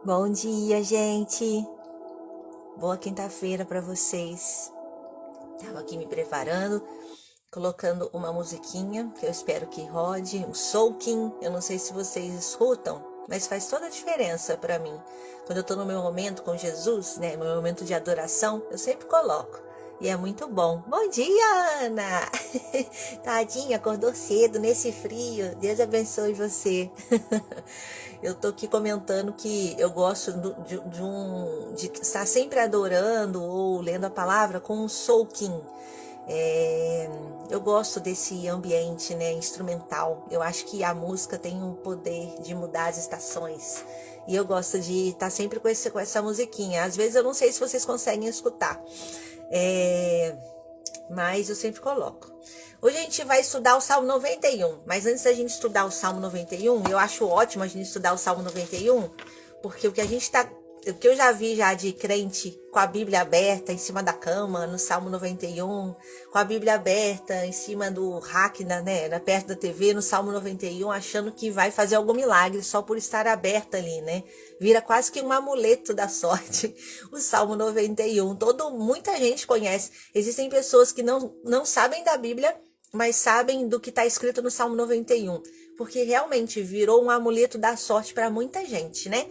Bom dia, gente. Boa quinta-feira para vocês. Tava aqui me preparando, colocando uma musiquinha que eu espero que rode, um soaking. Eu não sei se vocês escutam, mas faz toda a diferença para mim. Quando eu tô no meu momento com Jesus, né, meu momento de adoração, eu sempre coloco. E é muito bom. Bom dia, Ana! Tadinha, acordou cedo nesse frio. Deus abençoe você. Eu tô aqui comentando que eu gosto de estar sempre adorando ou lendo a palavra com um soaking. Eu gosto desse ambiente, né, instrumental. Eu acho que a música tem um poder de mudar as estações. E eu gosto de estar sempre com essa musiquinha. Às vezes eu não sei se vocês conseguem escutar. Mas eu sempre coloco. Hoje a gente vai estudar o Salmo 91, mas antes da gente estudar o Salmo 91, eu acho ótimo a gente estudar o Salmo 91, porque o que eu já vi já de crente com a Bíblia aberta em cima da cama, no Salmo 91, com a Bíblia aberta em cima do rack, né, perto da TV, no Salmo 91, achando que vai fazer algum milagre só por estar aberta ali, né? Vira quase que um amuleto da sorte, o Salmo 91. Muita gente conhece. Existem pessoas que não sabem da Bíblia, mas sabem do que está escrito no Salmo 91, porque realmente virou um amuleto da sorte para muita gente, né?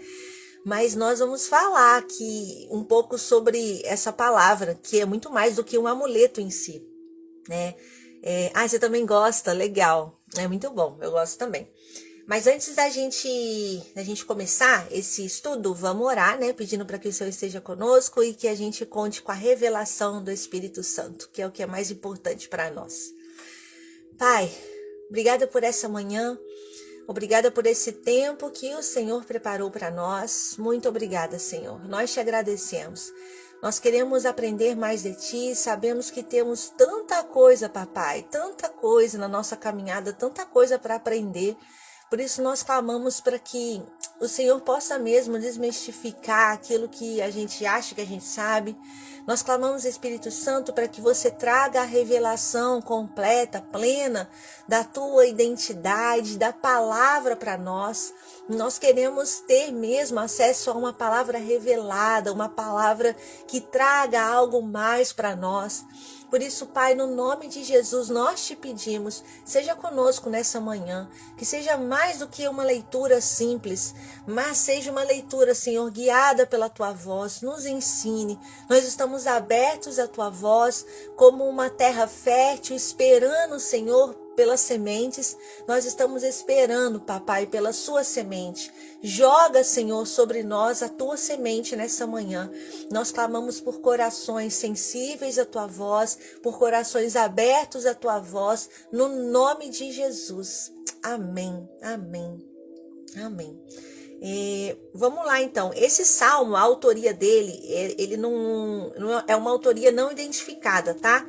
Mas nós vamos falar aqui um pouco sobre essa palavra, que é muito mais do que um amuleto em si, né? Você também gosta? Legal. É muito bom, eu gosto também. Mas antes da gente começar esse estudo, vamos orar, né? Pedindo para que o Senhor esteja conosco e que a gente conte com a revelação do Espírito Santo, que é o que é mais importante para nós. Pai, obrigada por essa manhã. Obrigada por esse tempo que o Senhor preparou para nós. Muito obrigada, Senhor. Nós te agradecemos. Nós queremos aprender mais de Ti. Sabemos que temos tanta coisa, papai, tanta coisa na nossa caminhada, tanta coisa para aprender. Por isso nós clamamos para que o Senhor possa mesmo desmistificar aquilo que a gente acha que a gente sabe. Nós clamamos, Espírito Santo, para que você traga a revelação completa, plena da tua identidade, da palavra para nós. Nós queremos ter mesmo acesso a uma palavra revelada, uma palavra que traga algo mais para nós. Por isso, Pai, no nome de Jesus, nós te pedimos, seja conosco nessa manhã, que seja mais do que uma leitura simples, mas seja uma leitura, Senhor, guiada pela tua voz, nos ensine. Nós estamos abertos à tua voz, como uma terra fértil, esperando, Senhor, pelas sementes. Nós estamos esperando, papai, pela sua semente. Joga, Senhor, sobre nós a tua semente nessa manhã. Nós clamamos por corações sensíveis à tua voz, por corações abertos à tua voz, no nome de Jesus. Amém, amém, amém. Vamos lá então, esse salmo, a autoria dele, ele não é uma autoria não identificada, tá?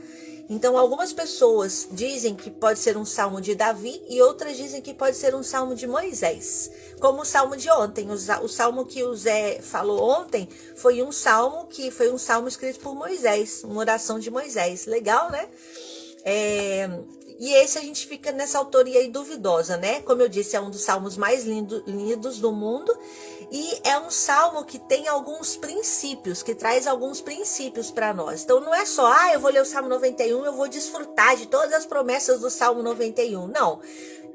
Então algumas pessoas dizem que pode ser um salmo de Davi e outras dizem que pode ser um salmo de Moisés, como o salmo de ontem. O salmo que o Zé falou ontem foi um salmo escrito por Moisés, uma oração de Moisés. Legal, né? E esse a gente fica nessa autoria aí duvidosa, né? Como eu disse, é um dos salmos mais lindos do mundo. E é um salmo que tem alguns princípios, que traz alguns princípios para nós. Então não é só, eu vou ler o Salmo 91, eu vou desfrutar de todas as promessas do Salmo 91. Não.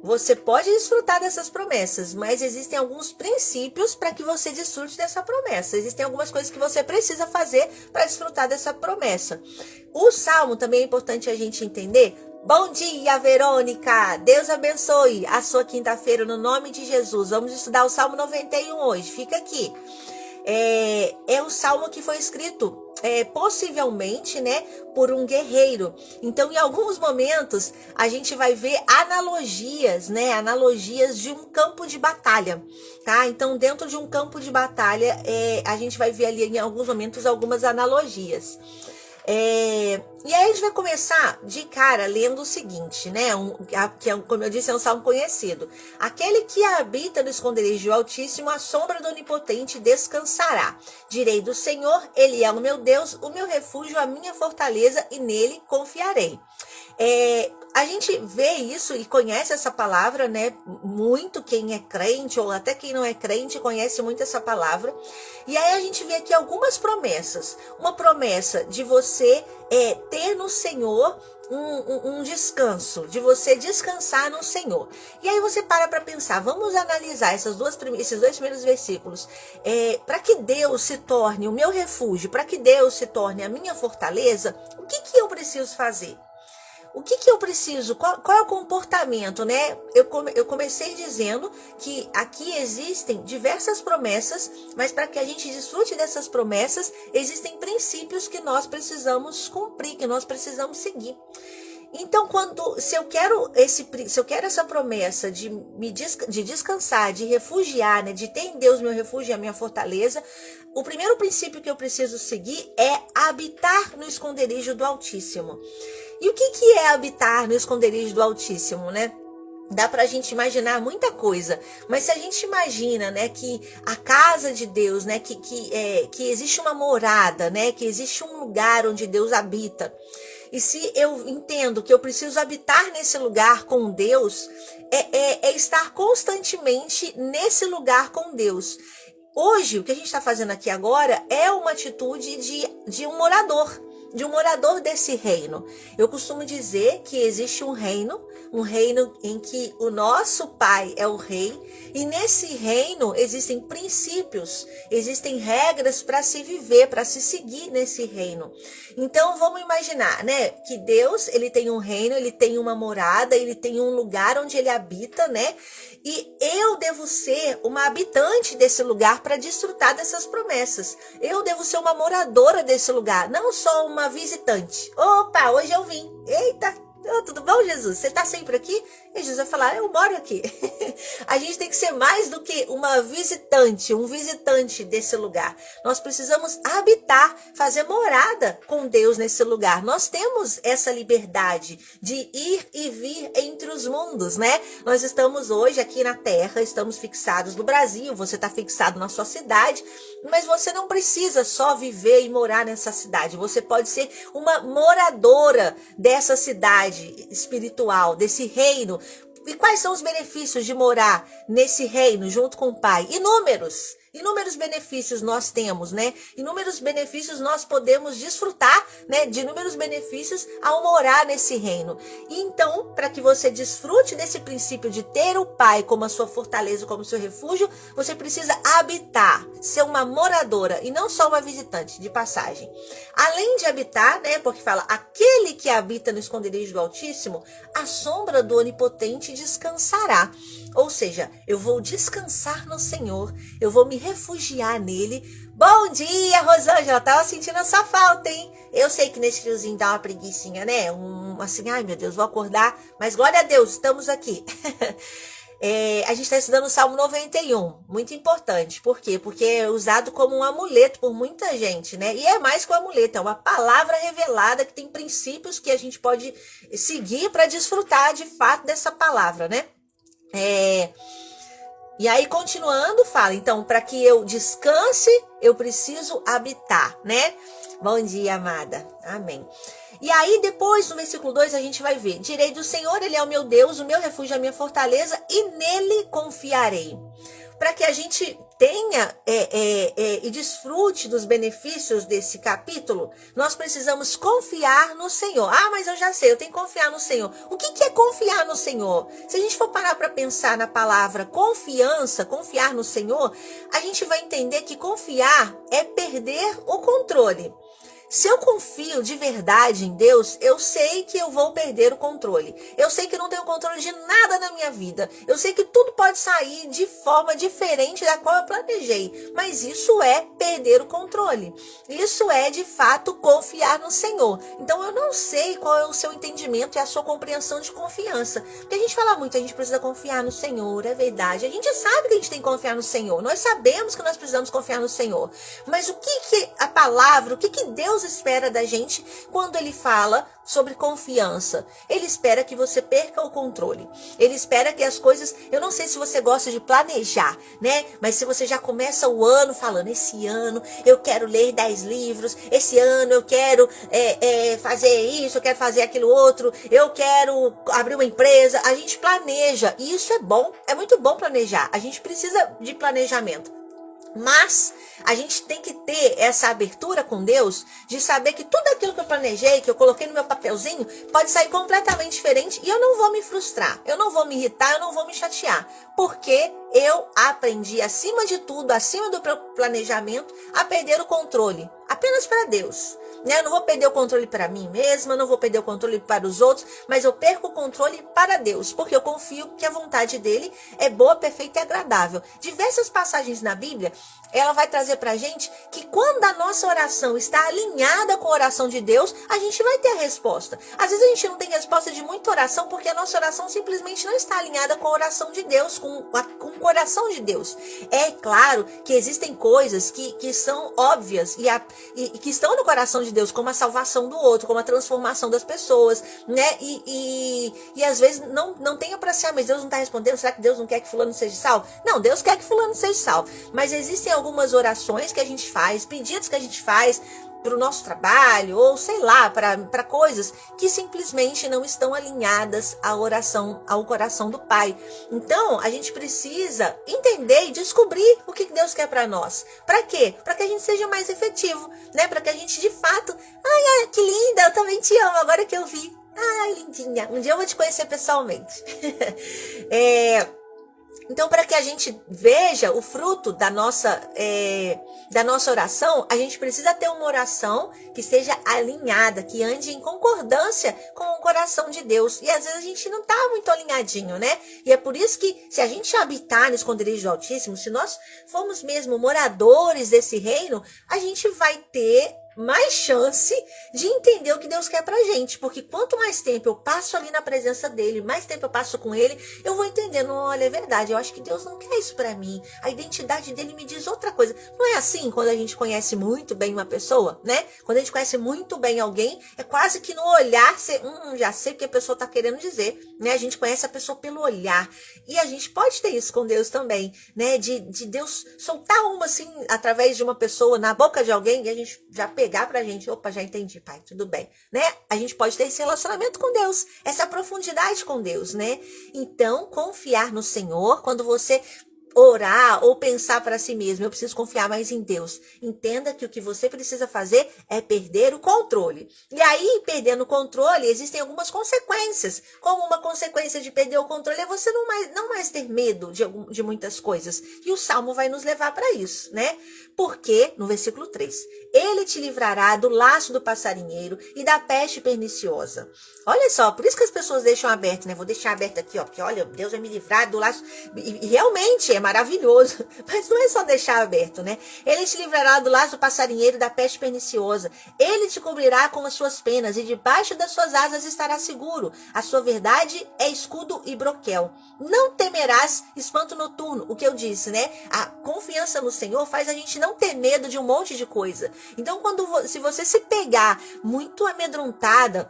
Você pode desfrutar dessas promessas, mas existem alguns princípios para que você desfrute dessa promessa. Existem algumas coisas que você precisa fazer para desfrutar dessa promessa. O salmo também é importante a gente entender. Bom dia, Verônica! Deus abençoe a sua quinta-feira no nome de Jesus. Vamos estudar o Salmo 91 hoje. Fica aqui. É um salmo que foi escrito possivelmente, né, por um guerreiro. Então, em alguns momentos, a gente vai ver analogias, né, analogias de um campo de batalha, tá? Então, dentro de um campo de batalha, a gente vai ver ali em alguns momentos algumas analogias. E aí a gente vai começar de cara lendo o seguinte, né? Como eu disse, é um salmo conhecido. Aquele que habita no esconderijo do Altíssimo, a sombra do Onipotente descansará. Direi do Senhor, Ele é o meu Deus, o meu refúgio, a minha fortaleza, e nele confiarei. A gente vê isso e conhece essa palavra, né? Muito quem é crente ou até quem não é crente conhece muito essa palavra. E aí a gente vê aqui algumas promessas. Uma promessa de você ter no Senhor um descanso, de você descansar no Senhor. E aí você para pensar, vamos analisar esses dois primeiros versículos. Para que Deus se torne o meu refúgio, para que Deus se torne a minha fortaleza, o que eu preciso fazer? O que eu preciso? Qual é o comportamento, né? Eu comecei dizendo que aqui existem diversas promessas, mas para que a gente desfrute dessas promessas, existem princípios que nós precisamos cumprir, que nós precisamos seguir. Então, se eu quero essa promessa de descansar, de refugiar, né, de ter em Deus meu refúgio e a minha fortaleza, o primeiro princípio que eu preciso seguir é habitar no esconderijo do Altíssimo. E o que é habitar no esconderijo do Altíssimo, né? Dá pra gente imaginar muita coisa, mas se a gente imagina, né, que a casa de Deus, né, que existe uma morada, né, que existe um lugar onde Deus habita, e se eu entendo que eu preciso habitar nesse lugar com Deus, é estar constantemente nesse lugar com Deus. Hoje, o que a gente está fazendo aqui agora é uma atitude de um morador desse reino. Eu costumo dizer que existe um reino em que o nosso Pai é o rei, e nesse reino existem princípios, existem regras para se viver, para se seguir nesse reino. Então vamos imaginar, né, que Deus, ele tem um reino, ele tem uma morada, ele tem um lugar onde ele habita, né? E eu devo ser uma habitante desse lugar para desfrutar dessas promessas. Eu devo ser uma moradora desse lugar, não só uma visitante. Opa, hoje eu vim. Eita! Tudo bom, Jesus? Você está sempre aqui? E Jesus vai falar, eu moro aqui. A gente tem que ser mais do que uma visitante, um visitante desse lugar. Nós precisamos habitar, fazer morada com Deus nesse lugar. Nós temos essa liberdade de ir e vir entre os mundos, né? Nós estamos hoje aqui na Terra, estamos fixados no Brasil, você está fixado na sua cidade, mas você não precisa só viver e morar nessa cidade. Você pode ser uma moradora dessa cidade espiritual, desse reino. E quais são os benefícios de morar nesse reino junto com o Pai? Inúmeros benefícios nós temos, né? Inúmeros benefícios nós podemos desfrutar, né? De inúmeros benefícios ao morar nesse reino. E então, para que você desfrute desse princípio de ter o Pai como a sua fortaleza, como seu refúgio, você precisa habitar, ser uma moradora e não só uma visitante de passagem. Além de habitar, né? Porque fala, aquele que habita no esconderijo do Altíssimo, a sombra do Onipotente descansará. Ou seja, eu vou descansar no Senhor, eu vou me refugiar nele. Bom dia, Rosângela, tava sentindo essa falta, hein? Eu sei que nesse friozinho dá uma preguicinha, né? Assim, ai meu Deus, vou acordar, mas glória a Deus, estamos aqui. A gente está estudando o Salmo 91, muito importante. Por quê? Porque é usado como um amuleto por muita gente, né? E é mais que um amuleto, é uma palavra revelada que tem princípios que a gente pode seguir para desfrutar de fato dessa palavra, né? E aí, continuando, fala, então, para que eu descanse, eu preciso habitar, né? Bom dia, amada. Amém. E aí, depois, no versículo 2, a gente vai ver, direi do Senhor, ele é o meu Deus, o meu refúgio, a minha fortaleza, e nele confiarei. Para que a gente tenha e desfrute dos benefícios desse capítulo, nós precisamos confiar no Senhor. Ah, mas eu já sei, eu tenho que confiar no Senhor. O que é confiar no Senhor? Se a gente for parar para pensar na palavra confiança, confiar no Senhor, a gente vai entender que confiar é perder o controle. Se eu confio de verdade em Deus, eu sei que eu vou perder o controle. Eu sei que eu não tenho controle de nada na minha vida. Eu sei que tudo pode sair de forma diferente da qual eu planejei. Mas isso é perder o controle. Isso é, de fato, confiar no Senhor. Então, eu não sei qual é o seu entendimento e a sua compreensão de confiança. Porque a gente fala muito, a gente precisa confiar no Senhor, é verdade. A gente sabe que a gente tem que confiar no Senhor. Nós sabemos que nós precisamos confiar no Senhor. Mas o que a palavra, o que Deus Deus espera da gente quando ele fala sobre confiança? Ele espera que você perca o controle. Ele espera que as coisas... Eu não sei se você gosta de planejar, né? Mas se você já começa o ano falando, esse ano eu quero ler 10 livros, esse ano eu quero fazer isso, eu quero fazer aquilo outro, eu quero abrir uma empresa. A gente planeja, e isso é bom, é muito bom planejar. A gente precisa de planejamento. Mas a gente tem que ter essa abertura com Deus de saber que tudo aquilo que eu planejei, que eu coloquei no meu papelzinho, pode sair completamente diferente e eu não vou me frustrar, eu não vou me irritar, eu não vou me chatear, porque eu aprendi, acima de tudo, acima do planejamento, a perder o controle, apenas para Deus. Eu não vou perder o controle para mim mesma, não vou perder o controle para os outros, mas eu perco o controle para Deus, porque eu confio que a vontade dele é boa, perfeita e agradável. Diversas passagens na Bíblia, ela vai trazer para a gente que quando a nossa oração está alinhada com a oração de Deus, a gente vai ter a resposta. Às vezes a gente não tem resposta de muita oração, porque a nossa oração simplesmente não está alinhada com a oração de Deus, com o coração de Deus. É claro que existem coisas que são óbvias e que estão no coração de Deus, como a salvação do outro, como a transformação das pessoas, né? E às vezes não tem apreciar, mas Deus não está respondendo. Será que Deus não quer que fulano seja salvo? Não, Deus quer que fulano seja salvo. Mas existem algumas orações que a gente faz, pedidos que a gente faz para o nosso trabalho, ou sei lá, para coisas que simplesmente não estão alinhadas à oração, ao coração do Pai. Então, a gente precisa entender e descobrir o que Deus quer para nós. Para quê? Para que a gente seja mais efetivo, né? Para que a gente de fato, ai, que linda, eu também te amo, agora que eu vi. Ai, lindinha, um dia eu vou te conhecer pessoalmente. Então, para que a gente veja o fruto da nossa oração, a gente precisa ter uma oração que seja alinhada, que ande em concordância com o coração de Deus. E às vezes a gente não está muito alinhadinho, né? E é por isso que, se a gente habitar no esconderijo do Altíssimo, se nós formos mesmo moradores desse reino, a gente vai ter mais chance de entender o que Deus quer pra gente, porque quanto mais tempo eu passo ali na presença dele, mais tempo eu passo com ele, eu vou entendendo, olha, é verdade, eu acho que Deus não quer isso pra mim, a identidade dele me diz outra coisa. Não é assim quando a gente conhece muito bem uma pessoa, né? Quando a gente conhece muito bem alguém, é quase que no olhar, você, já sei o que a pessoa tá querendo dizer, né? A gente conhece a pessoa pelo olhar, e a gente pode ter isso com Deus também, né? De Deus soltar uma assim, através de uma pessoa, na boca de alguém, e a gente já pegar pra gente, opa, já entendi, pai, tudo bem, né? A gente pode ter esse relacionamento com Deus, essa profundidade com Deus, né? Então, confiar no Senhor, quando você orar ou pensar para si mesmo, eu preciso confiar mais em Deus. Entenda que o que você precisa fazer é perder o controle. E aí, perdendo o controle, existem algumas consequências. Como uma consequência de perder o controle é você não mais ter medo de muitas coisas. E o Salmo vai nos levar para isso, né? Porque, no versículo 3, ele te livrará do laço do passarinheiro e da peste perniciosa. Olha só, por isso que as pessoas deixam aberto, né? Vou deixar aberto aqui, ó, porque olha, Deus vai me livrar do laço. E realmente é maravilhoso, mas não é só deixar aberto, né? Ele te livrará do laço do passarinheiro e da peste perniciosa. Ele te cobrirá com as suas penas e debaixo das suas asas estará seguro. A sua verdade é escudo e broquel. Não temerás espanto noturno, o que eu disse, né? A confiança no Senhor faz a gente não ter medo de um monte de coisa. Então, se você se pegar muito amedrontada,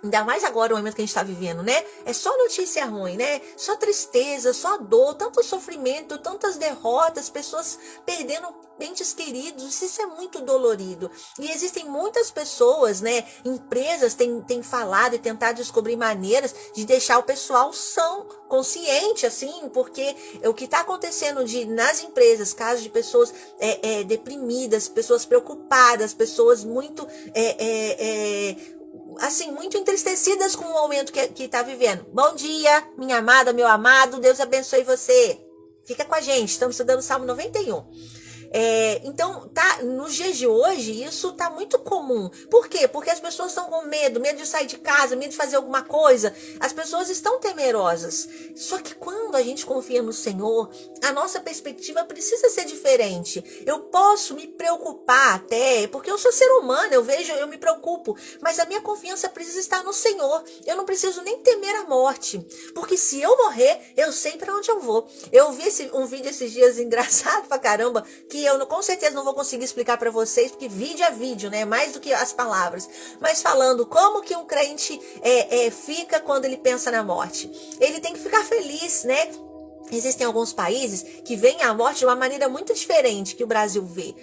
ainda mais agora o momento que a gente está vivendo, né? É só notícia ruim, né? Só tristeza, só dor, tanto sofrimento, tantas derrotas, pessoas perdendo entes queridos, isso é muito dolorido. E existem muitas pessoas, né? Empresas têm falado e tentado descobrir maneiras de deixar o pessoal são, consciente, assim, porque o que está acontecendo nas empresas, casos de pessoas deprimidas, pessoas preocupadas, pessoas muito assim, muito entristecidas com o momento que está vivendo. Bom dia, minha amada, meu amado, Deus abençoe você. Fica com a gente, estamos estudando o Salmo 91. Então, nos dias de hoje, isso tá muito comum. Por quê? Porque as pessoas estão com medo de sair de casa, medo de fazer alguma coisa. As pessoas estão temerosas. Só que quando a gente confia no Senhor, a nossa perspectiva precisa ser diferente. Eu posso me preocupar até, porque eu sou ser humano, eu me preocupo, mas a minha confiança precisa estar no Senhor. Eu não preciso nem temer a morte, porque se eu morrer, eu sei para onde eu vou. Eu vi um vídeo esses dias engraçado pra caramba, que que eu com certeza não vou conseguir explicar para vocês, porque vídeo é vídeo, né? Mais do que as palavras. Mas falando como que um crente fica quando ele pensa na morte. Ele tem que ficar feliz, né? Existem alguns países que veem a morte de uma maneira muito diferente que o Brasil vê.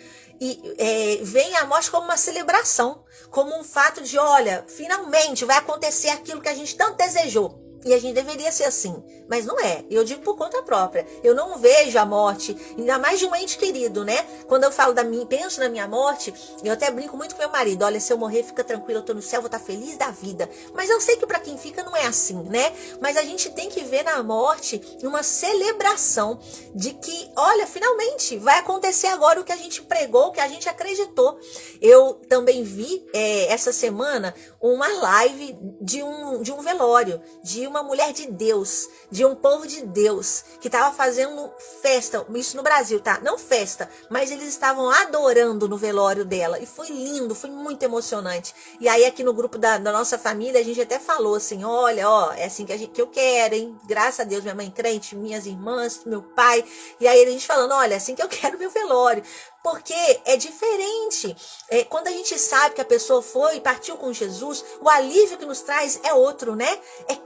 E veem a morte como uma celebração, como um fato de, olha, finalmente vai acontecer aquilo que a gente tanto desejou. E a gente deveria ser assim, mas não é. Eu digo por conta própria. Eu não vejo a morte, ainda mais de um ente querido, né? Quando eu falo penso na minha morte, eu até brinco muito com meu marido. Olha, se eu morrer, fica tranquilo, eu tô no céu, vou estar feliz da vida. Mas eu sei que para quem fica não é assim, né? Mas a gente tem que ver na morte uma celebração de que, olha, finalmente vai acontecer agora o que a gente pregou, o que a gente acreditou. Eu também vi essa semana uma live de um velório, de uma mulher de Deus, de um povo de Deus, que estava fazendo festa, isso no Brasil, tá? Não festa, mas eles estavam adorando no velório dela, e foi lindo, foi muito emocionante. E aí aqui no grupo da nossa família, a gente até falou assim, olha, ó, é assim que eu quero, hein? Graças a Deus, minha mãe crente, minhas irmãs, meu pai, e aí a gente falando, olha, é assim que eu quero meu velório. Porque é diferente. Quando a gente sabe que a pessoa foi e partiu com Jesus, o alívio que nos traz é outro, né? É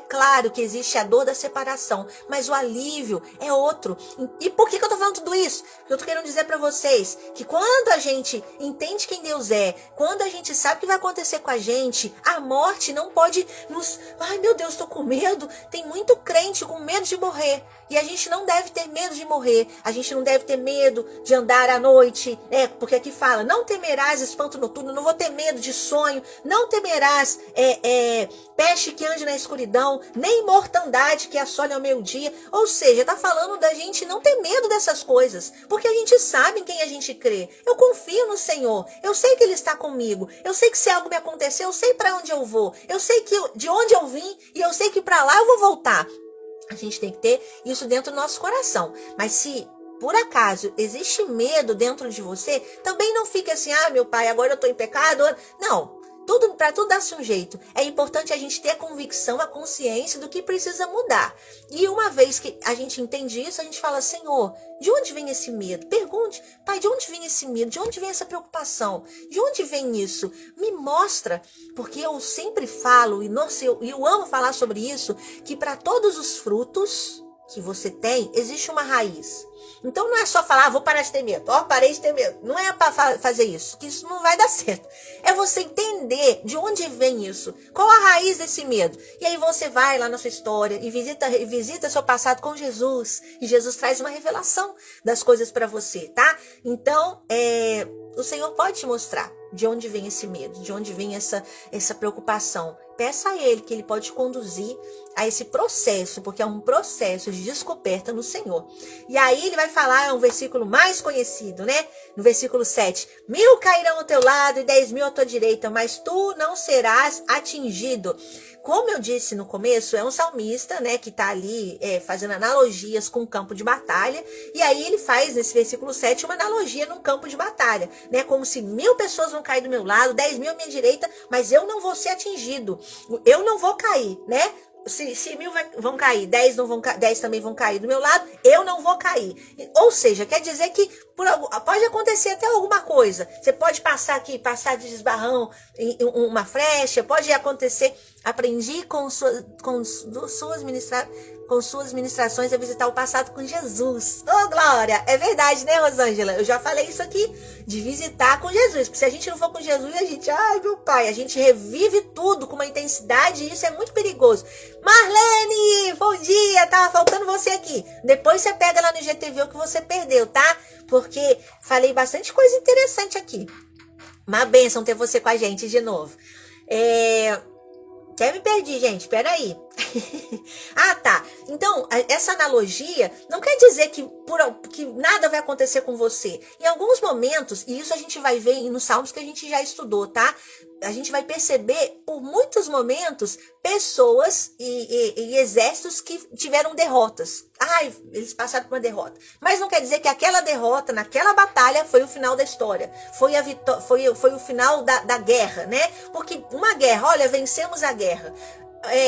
claro que existe a dor da separação, mas o alívio é outro. E por que eu tô falando tudo isso? Eu tô querendo dizer para vocês que quando a gente entende quem Deus é, quando a gente sabe o que vai acontecer com a gente, a morte não pode nos... Ai, meu Deus, tô com medo. Tem muito crente com medo de morrer. E a gente não deve ter medo de morrer. A gente não deve ter medo de andar à noite, porque aqui fala, não temerás espanto noturno, não vou ter medo de sonho, não temerás peste que ande na escuridão, nem mortandade que assole ao meio-dia. Ou seja, tá falando da gente não ter medo dessas coisas, porque a gente sabe em quem a gente crê. Eu confio no Senhor, eu sei que Ele está comigo, eu sei que se algo me acontecer, eu sei para onde eu vou, eu sei de onde eu vim e eu sei que para lá eu vou voltar. A gente tem que ter isso dentro do nosso coração. Mas se por acaso existe medo dentro de você, também não fique assim, meu pai, agora eu tô em pecado. Não, para tudo dar-se um jeito. É importante a gente ter a convicção, a consciência do que precisa mudar. E uma vez que a gente entende isso, a gente fala, Senhor, de onde vem esse medo? Pergunte, pai, de onde vem esse medo? De onde vem essa preocupação? De onde vem isso? Me mostra, porque eu sempre falo, e eu amo falar sobre isso, que para todos os frutos que você tem, existe uma raiz. Então não é só falar, vou parar de ter medo, parei de ter medo. Não é para fazer isso, que isso não vai dar certo. É você entender de onde vem isso, qual a raiz desse medo. E aí você vai lá na sua história e visita seu passado com Jesus. E Jesus traz uma revelação das coisas para você, tá? Então, o Senhor pode te mostrar de onde vem esse medo, de onde vem essa preocupação. Peça a Ele que Ele pode conduzir a esse processo, porque é um processo de descoberta no Senhor. E aí Ele vai falar, é um versículo mais conhecido, né? No versículo 7, 1000 cairão ao teu lado e 10.000 à tua direita, mas tu não serás atingido. Como eu disse no começo, é um salmista, né, que está ali fazendo analogias com o campo de batalha. E aí ele faz, nesse versículo 7, uma analogia num campo de batalha, né? Como se 1000 pessoas vão cair do meu lado, 10.000 à minha direita, mas eu não vou ser atingido. Eu não vou cair, né? Se 1000 vão cair, 10 não vão 10 também vão cair do meu lado, eu não vou cair. Ou seja, quer dizer que pode acontecer até alguma coisa. Você pode passar de esbarrão em uma frecha, pode acontecer. Aprendi com suas ministrações a visitar o passado com Jesus. Oh, glória! É verdade, né, Rosângela? Eu já falei isso aqui, de visitar com Jesus. Porque se a gente não for com Jesus, a gente, ai, meu pai, a gente revive tudo com uma intensidade e isso é muito perigoso. Marlene, bom dia! Tava faltando você aqui. Depois você pega lá no IGTV o que você perdeu, tá? Porque falei bastante coisa interessante aqui. Uma bênção ter você com a gente de novo. Até me perdi, gente, peraí. Tá. Então, essa analogia não quer dizer que nada vai acontecer com você. Em alguns momentos, e isso a gente vai ver nos salmos que a gente já estudou, tá? A gente vai perceber, por muitos momentos, pessoas e exércitos que tiveram derrotas. Eles passaram por uma derrota. Mas não quer dizer que aquela derrota, naquela batalha, foi o final da história. Foi o final da guerra, né? Porque uma guerra, olha, vencemos a guerra.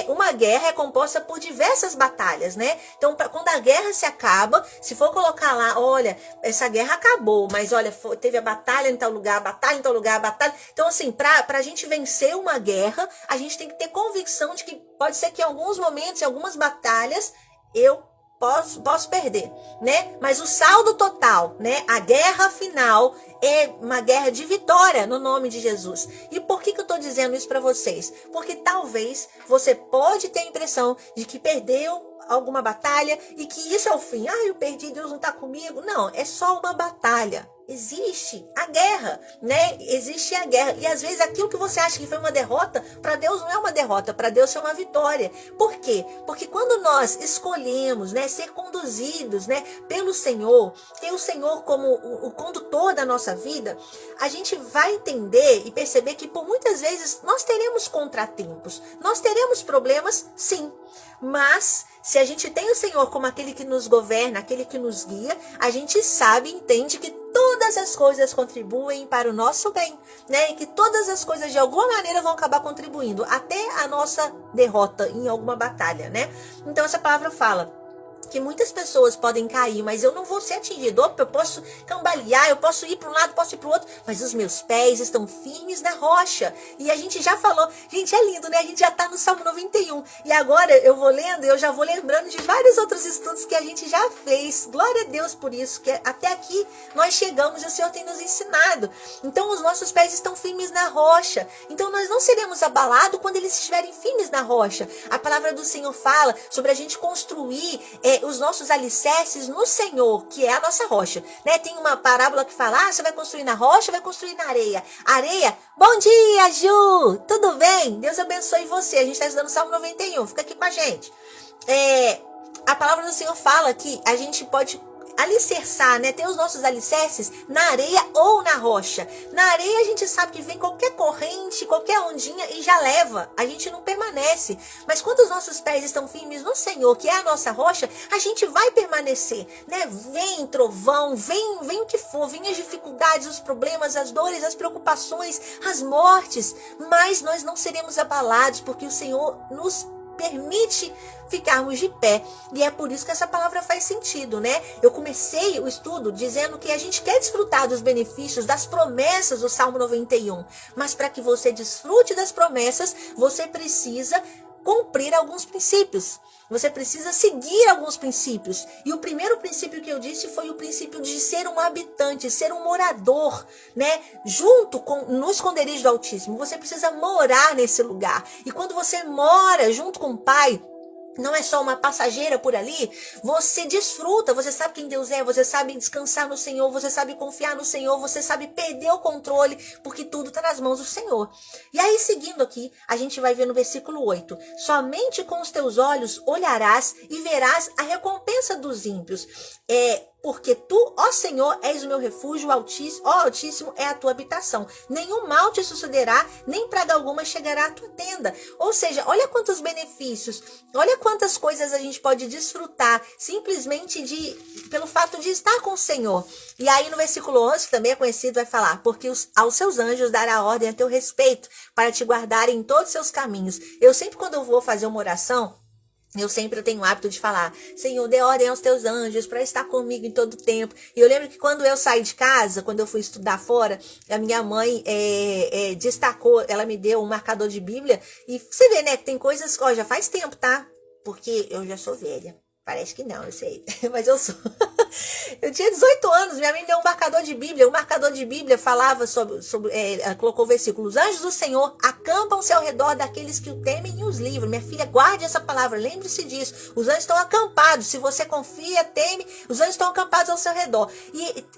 uma guerra é composta por diversas batalhas, né? Então, quando a guerra se acaba, se for colocar lá, olha, essa guerra acabou, mas olha, teve a batalha em tal lugar, a batalha em tal lugar, a batalha. Então, assim, pra gente vencer uma guerra, a gente tem que ter convicção de que pode ser que em alguns momentos, em algumas batalhas, eu posso perder, né? Mas o saldo total, né? A guerra final é uma guerra de vitória no nome de Jesus. E por que eu tô dizendo isso para vocês? Porque talvez você pode ter a impressão de que perdeu alguma batalha e que isso é o fim. Eu perdi, Deus não tá comigo. Não, é só uma batalha. Existe a guerra, né? Existe a guerra. E às vezes aquilo que você acha que foi uma derrota, para Deus não é uma derrota, para Deus é uma vitória. Por quê? Porque quando nós escolhemos, né, ser conduzidos, né, pelo Senhor, ter o Senhor como o condutor da nossa vida, a gente vai entender e perceber que por muitas vezes nós teremos contratempos, nós teremos problemas, sim. Mas se a gente tem o Senhor como aquele que nos governa, aquele que nos guia, a gente sabe e entende que todas as coisas contribuem para o nosso bem, né? E que todas as coisas de alguma maneira vão acabar contribuindo, até a nossa derrota em alguma batalha, né? Então essa palavra fala que muitas pessoas podem cair, mas eu não vou ser atingido. Eu posso cambalear, eu posso ir para um lado, posso ir para o outro, mas os meus pés estão firmes na rocha. E a gente já falou, gente, é lindo, né? A gente já está no Salmo 91. E agora eu vou lendo, eu já vou lembrando de vários outros estudos que a gente já fez. Glória a Deus por isso, que até aqui nós chegamos e o Senhor tem nos ensinado. Então os nossos pés estão firmes na rocha. Então nós não seremos abalados quando eles estiverem firmes na rocha. A palavra do Senhor fala sobre a gente construir os nossos alicerces no Senhor, que é a nossa rocha, né? Tem uma parábola que fala, você vai construir na rocha, vai construir na areia. Areia, bom dia, Ju! Tudo bem? Deus abençoe você. A gente está estudando Salmo 91, fica aqui com a gente. A palavra do Senhor fala que a gente pode alicerçar, né? Ter os nossos alicerces na areia ou na rocha. Na areia a gente sabe que vem qualquer corrente, qualquer ondinha e já leva. A gente não permanece. Mas quando os nossos pés estão firmes no Senhor, que é a nossa rocha, a gente vai permanecer, né? Vem trovão, vem o que for, vem as dificuldades, os problemas, as dores, as preocupações, as mortes, mas nós não seremos abalados, porque o Senhor nos permite ficarmos de pé. E é por isso que essa palavra faz sentido, né? Eu comecei o estudo dizendo que a gente quer desfrutar dos benefícios, das promessas do Salmo 91. Mas para que você desfrute das promessas, você precisa cumprir alguns princípios. Você precisa seguir alguns princípios. E o primeiro princípio que eu disse foi o princípio de ser um habitante, ser um morador, né? Junto no esconderijo do Altíssimo. Você precisa morar nesse lugar. E quando você mora junto com o Pai, não é só uma passageira por ali, você desfruta, você sabe quem Deus é, você sabe descansar no Senhor, você sabe confiar no Senhor, você sabe perder o controle, porque tudo está nas mãos do Senhor. E aí, seguindo aqui, a gente vai ver no versículo 8, somente com os teus olhos olharás e verás a recompensa dos ímpios. Porque tu, ó Senhor, és o meu refúgio, ó Altíssimo é a tua habitação. Nenhum mal te sucederá, nem praga alguma chegará à tua tenda. Ou seja, olha quantos benefícios, olha quantas coisas a gente pode desfrutar, simplesmente pelo fato de estar com o Senhor. E aí no versículo 11, que também é conhecido, vai falar, porque aos seus anjos dará ordem a teu respeito, para te guardarem em todos os seus caminhos. Eu sempre, quando eu vou fazer uma oração, eu sempre tenho o hábito de falar, Senhor, dê ordem aos teus anjos para estar comigo em todo tempo. E eu lembro que quando eu saí de casa, quando eu fui estudar fora, a minha mãe destacou, ela me deu um marcador de Bíblia. E você vê, né, que tem coisas, já faz tempo, tá? Porque eu já sou velha. Parece que não, eu sei, mas eu sou. Eu tinha 18 anos, minha mãe me deu um marcador de Bíblia. O marcador de Bíblia falava colocou o versículo: os anjos do Senhor acampam-se ao redor daqueles que o temem e os livram. Minha filha, guarde essa palavra, lembre-se disso. Os anjos estão acampados. Se você confia, teme, os anjos estão acampados ao seu redor.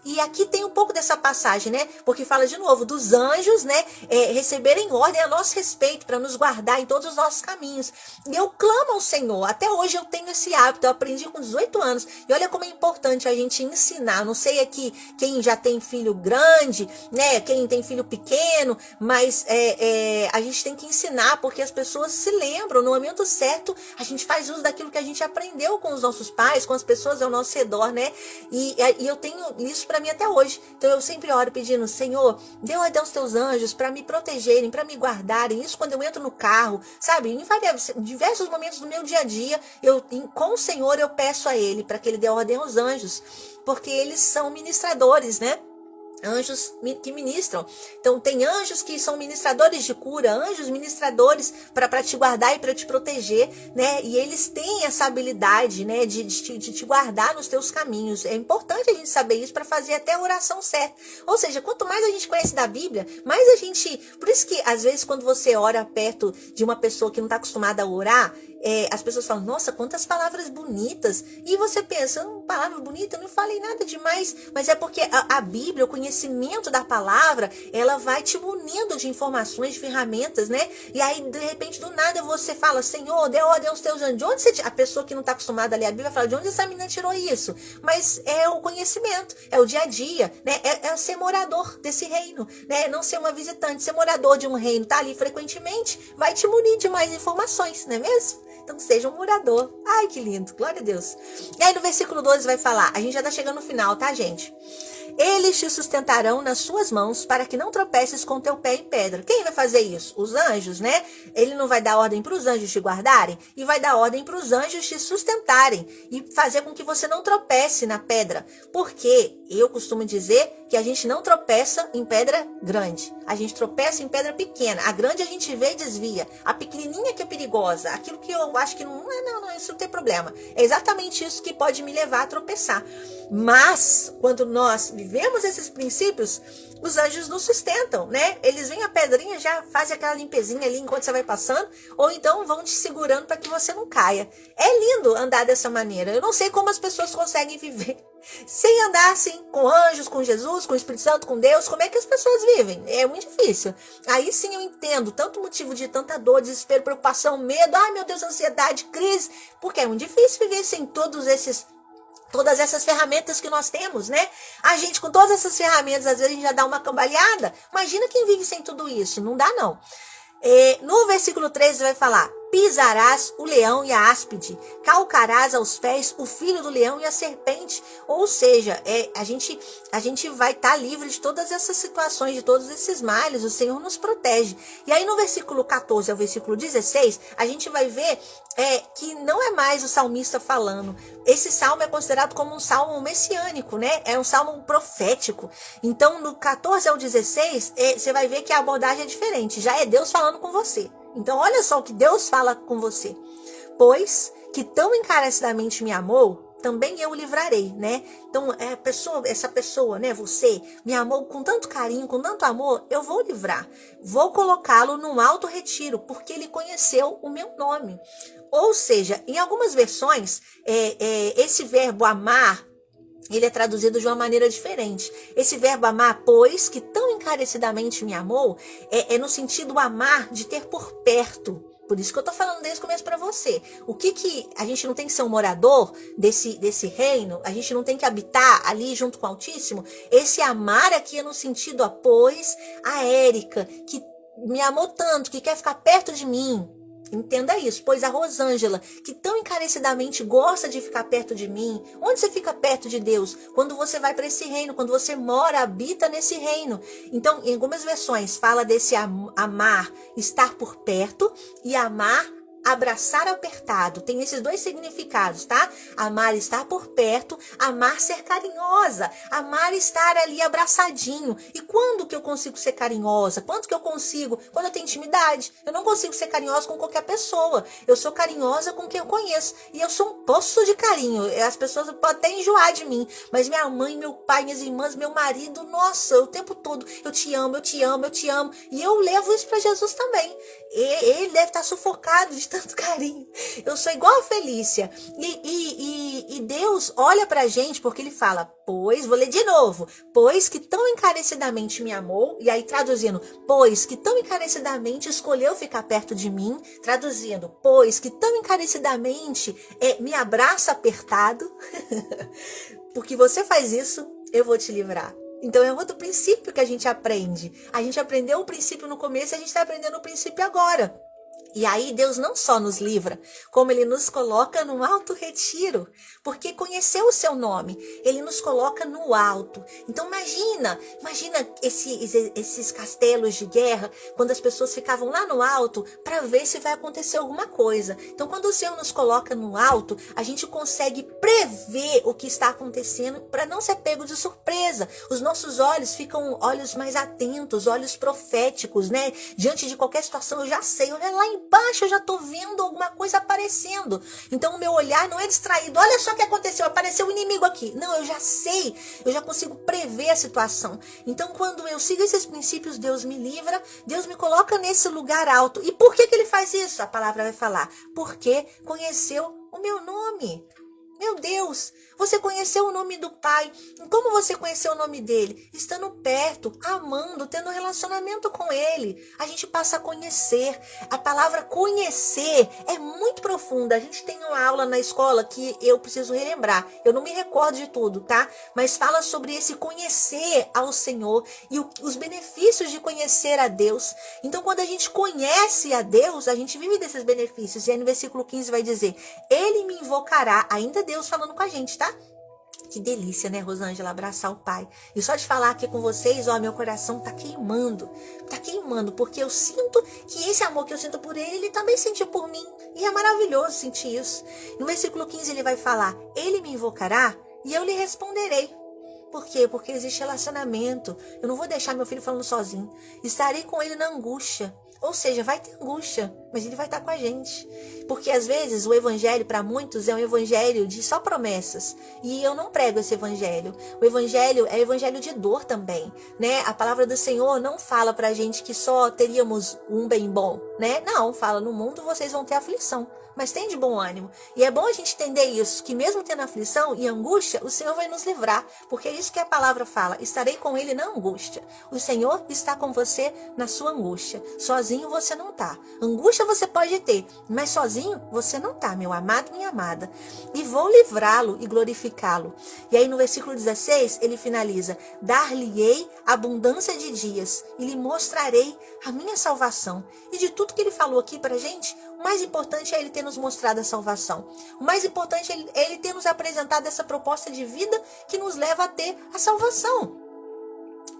E aqui tem um pouco dessa passagem, né? Porque fala de novo dos anjos, né? Receberem ordem a nosso respeito, para nos guardar em todos os nossos caminhos. E eu clamo ao Senhor. Até hoje eu tenho esse hábito, eu aprendi com 18 anos. E olha como é importante importante a gente ensinar. Não sei aqui quem já tem filho grande, né? Quem tem filho pequeno, mas a gente tem que ensinar, porque as pessoas se lembram, no momento certo, a gente faz uso daquilo que a gente aprendeu com os nossos pais, com as pessoas ao nosso redor, né? E eu tenho isso para mim até hoje. Então eu sempre oro pedindo, Senhor, dê ordem aos teus anjos para me protegerem, para me guardarem. Isso quando eu entro no carro, sabe? Em diversos momentos do meu dia a dia, com o Senhor eu peço a Ele para que Ele dê ordem aos anjos, porque eles são ministradores, né? Anjos que ministram. Então tem anjos que são ministradores de cura, anjos ministradores para te guardar e para te proteger, né? E eles têm essa habilidade, né, de te guardar nos teus caminhos. É importante a gente saber isso para fazer até a oração certa. Ou seja, quanto mais a gente conhece da Bíblia, mais a gente... Por isso que às vezes quando você ora perto de uma pessoa que não está acostumada a orar, as pessoas falam, nossa, quantas palavras bonitas. E você pensa, palavra bonita, eu não falei nada demais. Mas é porque a Bíblia, o conhecimento da palavra, ela vai te munindo de informações, de ferramentas, né? E aí, de repente, do nada, você fala, Senhor, dê ordem aos teus anjos. De onde a pessoa que não está acostumada a ler a Bíblia fala, de onde essa menina tirou isso? Mas é o conhecimento, é o dia a dia, né? É ser morador desse reino, né? Não ser uma visitante, ser morador de um reino, tá ali frequentemente, vai te munir de mais informações, não é mesmo? Então seja um morador. Ai, que lindo, glória a Deus. E aí no versículo 12 vai falar, a gente já tá chegando no final, tá, gente? Eles te sustentarão nas suas mãos para que não tropeces com teu pé em pedra. Quem vai fazer isso? Os anjos, né? Ele não vai dar ordem para os anjos te guardarem e vai dar ordem para os anjos te sustentarem e fazer com que você não tropece na pedra. Porque eu costumo dizer que a gente não tropeça em pedra grande. A gente tropeça em pedra pequena. A grande a gente vê e desvia. A pequenininha que é perigosa. Aquilo que eu acho que não, isso não tem problema. É exatamente isso que pode me levar a tropeçar. Mas, quando nós vivemos esses princípios, os anjos nos sustentam, né? Eles vêm a pedrinha, já fazem aquela limpezinha ali enquanto você vai passando, ou então vão te segurando para que você não caia. É lindo andar dessa maneira. Eu não sei como as pessoas conseguem viver sem andar assim, com anjos, com Jesus, com o Espírito Santo, com Deus. Como é que as pessoas vivem? É muito difícil. Aí sim eu entendo tanto motivo de tanta dor, desespero, preocupação, medo, ai meu Deus, ansiedade, crise, porque é muito difícil viver sem todas essas ferramentas que nós temos, né? A gente, com todas essas ferramentas, às vezes a gente já dá uma cambaleada. Imagina quem vive sem tudo isso. Não dá, não. No versículo 13 vai falar, pisarás o leão e a áspide, calcarás aos pés o filho do leão e a serpente. Ou seja, a gente vai estar livre de todas essas situações, de todos esses males. O Senhor nos protege. E aí no versículo 14 ao versículo 16, a gente vai ver que não é mais o salmista falando. Esse salmo é considerado como um salmo messiânico, né? É um salmo profético. Então, do 14 ao 16, você vai ver que a abordagem é diferente. Já é Deus falando com você. Então, olha só o que Deus fala com você. Pois que tão encarecidamente me amou, também eu o livrarei, né? Então, essa pessoa, né? Você me amou com tanto carinho, com tanto amor, eu vou livrar. Vou colocá-lo num alto retiro, porque ele conheceu o meu nome. Ou seja, em algumas versões, esse verbo amar, ele é traduzido de uma maneira diferente. Esse verbo amar, pois que tão encarecidamente me amou, é no sentido amar de ter por perto. Por isso que eu tô falando desde o começo para você. O que a gente não tem que ser um morador desse reino? A gente não tem que habitar ali junto com o Altíssimo? Esse amar aqui é no sentido, pois a Érica, que me amou tanto, que quer ficar perto de mim. Entenda isso, pois a Rosângela, que tão encarecidamente gosta de ficar perto de mim. Onde você fica perto de Deus? Quando você vai para esse reino, quando você mora, habita nesse reino. Então, em algumas versões, fala desse amar, estar por perto, e amar, abraçar apertado. Tem esses dois significados, tá? Amar estar por perto, amar ser carinhosa, amar estar ali abraçadinho. E quando que eu consigo ser carinhosa? Quando que eu consigo? Quando eu tenho intimidade. Eu não consigo ser carinhosa com qualquer pessoa. Eu sou carinhosa com quem eu conheço. E eu sou um poço de carinho. As pessoas podem até enjoar de mim, mas minha mãe, meu pai, minhas irmãs, meu marido, nossa, o tempo todo, eu te amo, eu te amo, eu te amo. E eu levo isso para Jesus também. Ele deve estar sufocado de tanto carinho. Eu sou igual a Felícia. E Deus olha pra gente porque ele fala, pois, vou ler de novo, pois que tão encarecidamente me amou, e aí traduzindo, pois que tão encarecidamente escolheu ficar perto de mim, traduzindo, pois que tão encarecidamente me abraça apertado, porque você faz isso, eu vou te livrar. Então é outro princípio que a gente aprende. A gente aprendeu o princípio no começo e a gente está aprendendo o princípio agora. E aí Deus não só nos livra, como Ele nos coloca no alto retiro, porque conheceu o seu nome, Ele nos coloca no alto. Então imagina esses castelos de guerra, quando as pessoas ficavam lá no alto para ver se vai acontecer alguma coisa. Então quando o Senhor nos coloca no alto, a gente consegue prever o que está acontecendo para não ser pego de surpresa. Os nossos olhos ficam olhos mais atentos, olhos proféticos, né? Diante de qualquer situação, eu já sei, olha lá embaixo, eu já tô vendo alguma coisa aparecendo. Então o meu olhar não é distraído. Olha só o que aconteceu, apareceu o inimigo aqui. Não, eu já sei, eu já consigo prever a situação. Então quando eu sigo esses princípios, Deus me livra, Deus me coloca nesse lugar alto. E por que Ele faz isso? A palavra vai falar, porque conheceu o meu nome. Meu Deus, você conheceu o nome do Pai. E como você conheceu o nome dele? Estando perto, amando, tendo um relacionamento com ele. A gente passa a conhecer. A palavra conhecer é muito profunda. A gente tem uma aula na escola que eu preciso relembrar. Eu não me recordo de tudo, tá? Mas fala sobre esse conhecer ao Senhor e os benefícios de conhecer a Deus. Então, quando a gente conhece a Deus, a gente vive desses benefícios. E aí no versículo 15 vai dizer, Ele me invocará, ainda Deus falando com a gente, tá? Que delícia, né, Rosângela, abraçar o Pai. E só de falar aqui com vocês, ó, meu coração tá queimando, porque eu sinto que esse amor que eu sinto por ele, ele também sentiu por mim. E é maravilhoso sentir isso. No versículo 15 ele vai falar, Ele me invocará e eu lhe responderei. Por quê? Porque existe relacionamento. Eu não vou deixar meu filho falando sozinho. Estarei com ele na angústia. Ou seja, vai ter angústia, mas ele vai estar com a gente. Porque às vezes o evangelho para muitos é um evangelho de só promessas. E eu não prego esse evangelho. O evangelho é evangelho de dor também, né? A palavra do Senhor não fala pra gente que só teríamos um bem bom, né? Não, fala no mundo vocês vão ter aflição. Mas tem de bom ânimo. E é bom a gente entender isso, que mesmo tendo aflição e angústia, o Senhor vai nos livrar. Porque é isso que a palavra fala. Estarei com ele na angústia. O Senhor está com você na sua angústia. Sozinho você não tá. Angústia você pode ter, mas sozinho você não tá, meu amado, minha amada. E vou livrá-lo e glorificá-lo. E aí no versículo 16, ele finaliza. Dar-lhe-ei abundância de dias e lhe mostrarei a minha salvação. E de tudo que ele falou aqui pra gente, o mais importante é ele ter nos mostrado a salvação. O mais importante é ele ter nos apresentado essa proposta de vida que nos leva a ter a salvação.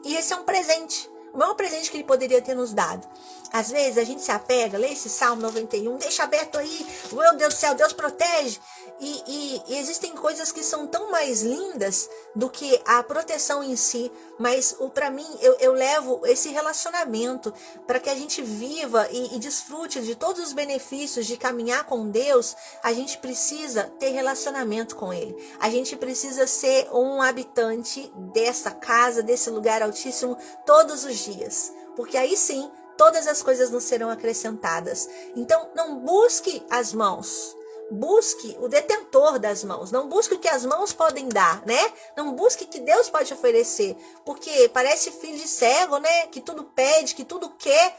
E esse é um presente. O maior presente que ele poderia ter nos dado. Às vezes a gente se apega, lê esse Salmo 91, deixa aberto aí, meu Deus do céu, Deus protege. E existem coisas que são tão mais lindas do que a proteção em si. Mas para mim, eu levo esse relacionamento para que a gente viva e desfrute de todos os benefícios de caminhar com Deus. A gente precisa ter relacionamento com Ele. A gente precisa ser um habitante dessa casa, desse lugar altíssimo, todos os dias. Porque aí sim, todas as coisas nos serão acrescentadas. Então, não busque as mãos. Busque o detentor das mãos. Não busque o que as mãos podem dar, né? Não busque o que Deus pode oferecer. Porque parece filho de cego, né? Que tudo pede, que tudo quer.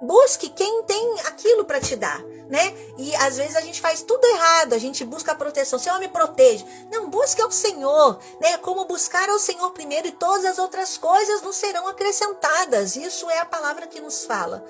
Busque quem tem aquilo para te dar, né? E às vezes a gente faz tudo errado, a gente busca a proteção. Senhor, me protege. Não, busque ao Senhor, né? Como buscar ao Senhor primeiro e todas as outras coisas nos serão acrescentadas. Isso é a palavra que nos fala.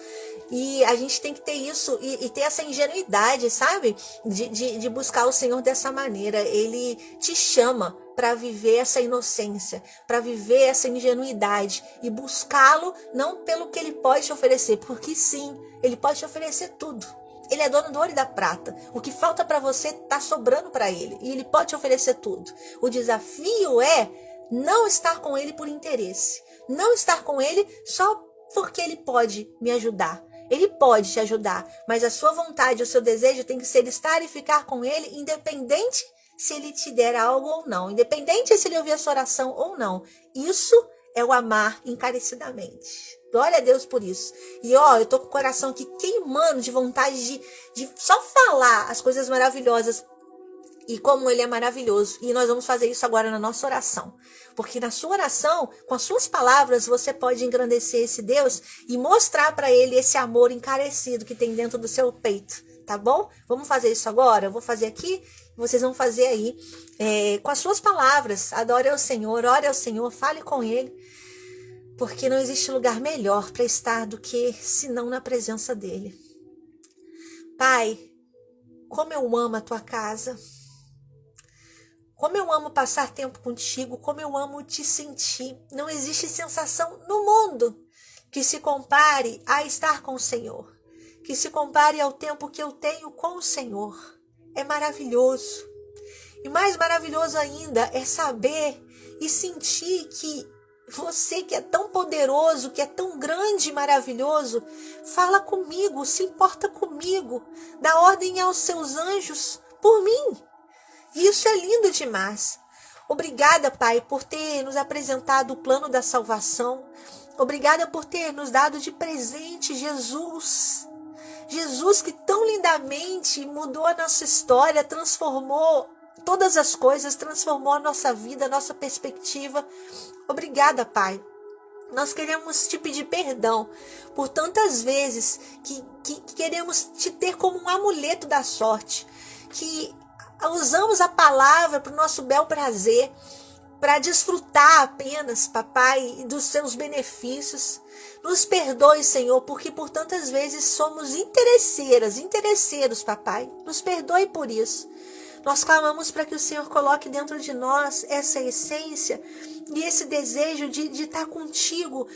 E a gente tem que ter isso e ter essa ingenuidade, sabe? De buscar o Senhor dessa maneira. Ele te chama para viver essa inocência, para viver essa ingenuidade e buscá-lo não pelo que ele pode te oferecer, porque sim, ele pode te oferecer tudo. Ele é dono do ouro e da prata. O que falta para você está sobrando para ele e ele pode te oferecer tudo. O desafio é não estar com ele por interesse, não estar com ele só porque ele pode me ajudar. Ele pode te ajudar, mas a sua vontade, o seu desejo tem que ser estar e ficar com ele, independente se ele te der algo ou não, independente se ele ouvir a sua oração ou não. Isso é o amar encarecidamente. Glória a Deus por isso. E eu tô com o coração aqui queimando de vontade de só falar as coisas maravilhosas e como ele é maravilhoso. E nós vamos fazer isso agora na nossa oração. Porque na sua oração, com as suas palavras, você pode engrandecer esse Deus e mostrar para ele esse amor encarecido que tem dentro do seu peito. Tá bom? Vamos fazer isso agora? Eu vou fazer aqui Vocês vão fazer aí com as suas palavras. Adore ao Senhor, ore ao Senhor, fale com Ele. Porque não existe lugar melhor para estar do que senão na presença dEle. Pai, como eu amo a Tua casa. Como eu amo passar tempo contigo, como eu amo te sentir. Não existe sensação no mundo que se compare a estar com o Senhor. Que se compare ao tempo que eu tenho com o Senhor. É maravilhoso. E mais maravilhoso ainda é saber e sentir que você que é tão poderoso, que é tão grande e maravilhoso, fala comigo, se importa comigo, dá ordem aos seus anjos por mim. E isso é lindo demais. Obrigada, Pai, por ter nos apresentado o plano da salvação. Obrigada por ter nos dado de presente Jesus. Jesus que tão lindamente mudou a nossa história, transformou todas as coisas, transformou a nossa vida, a nossa perspectiva. Obrigada, Pai. Nós queremos te pedir perdão por tantas vezes que queremos te ter como um amuleto da sorte, que usamos a palavra para o nosso bel prazer, para desfrutar apenas, papai, dos seus benefícios. Nos perdoe, Senhor, porque por tantas vezes somos interesseiros, papai. Nos perdoe por isso. Nós clamamos para que o Senhor coloque dentro de nós essa essência e esse desejo de estar contigo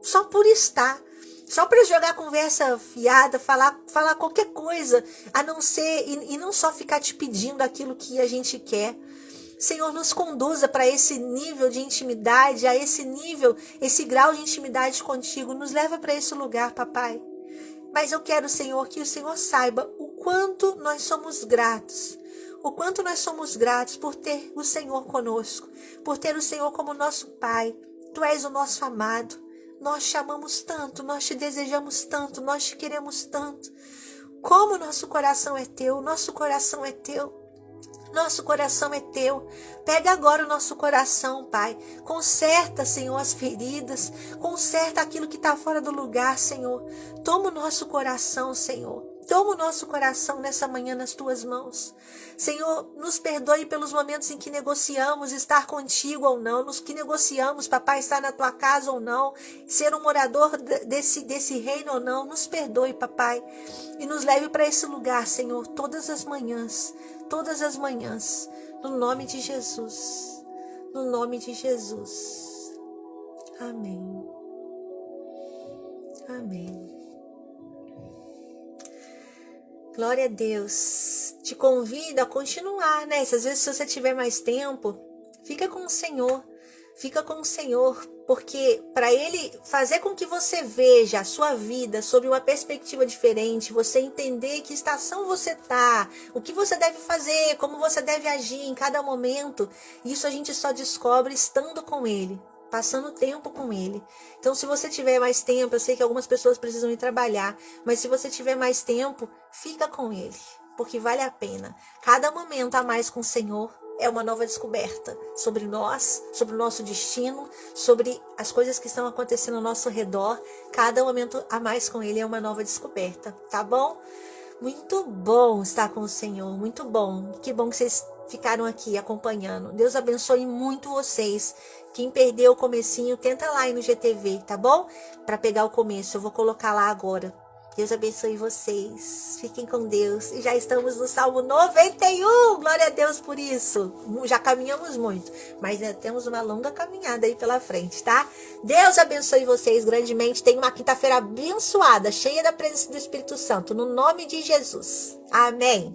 só por estar. Só para jogar conversa fiada, falar qualquer coisa, a não ser, e não só ficar te pedindo aquilo que a gente quer. Senhor, nos conduza para esse nível de intimidade, a esse nível, esse grau de intimidade contigo. Nos leva para esse lugar, papai. Mas eu quero, Senhor, que o Senhor saiba o quanto nós somos gratos. O quanto nós somos gratos por ter o Senhor conosco, por ter o Senhor como nosso Pai. Tu és o nosso amado. Nós te amamos tanto, nós te desejamos tanto, nós te queremos tanto. Como nosso coração é teu, nosso coração é teu. Nosso coração é teu. Pega agora o nosso coração, Pai. Conserta, Senhor, as feridas. Conserta aquilo que está fora do lugar, Senhor. Toma o nosso coração, Senhor. Toma o nosso coração nessa manhã nas tuas mãos. Senhor, nos perdoe pelos momentos em que negociamos estar contigo ou não, nos que negociamos, papai, estar na tua casa ou não, ser um morador desse reino ou não. Nos perdoe, papai, e nos leve para esse lugar, Senhor, todas as manhãs, no nome de Jesus, no nome de Jesus. Amém. Amém. Glória a Deus. Te convido a continuar, né? Às vezes, se você tiver mais tempo, fica com o Senhor. Fica com o Senhor, porque para Ele fazer com que você veja a sua vida sob uma perspectiva diferente, você entender que estação você está, o que você deve fazer, como você deve agir em cada momento, isso a gente só descobre estando com Ele, passando tempo com Ele. Então, se você tiver mais tempo, eu sei que algumas pessoas precisam ir trabalhar, mas se você tiver mais tempo, fica com Ele, porque vale a pena. Cada momento a mais com o Senhor é uma nova descoberta sobre nós, sobre o nosso destino, sobre as coisas que estão acontecendo ao nosso redor. Cada momento a mais com Ele é uma nova descoberta, tá bom? Muito bom estar com o Senhor, muito bom. Que bom que vocês ficaram aqui acompanhando. Deus abençoe muito vocês. Quem perdeu o comecinho, tenta lá aí no GTV, tá bom? Para pegar o começo, eu vou colocar lá agora. Deus abençoe vocês. Fiquem com Deus. E já estamos no Salmo 91. Glória a Deus por isso. Já caminhamos muito, mas temos uma longa caminhada aí pela frente, tá? Deus abençoe vocês grandemente. Tenha uma quinta-feira abençoada, cheia da presença do Espírito Santo. No nome de Jesus. Amém.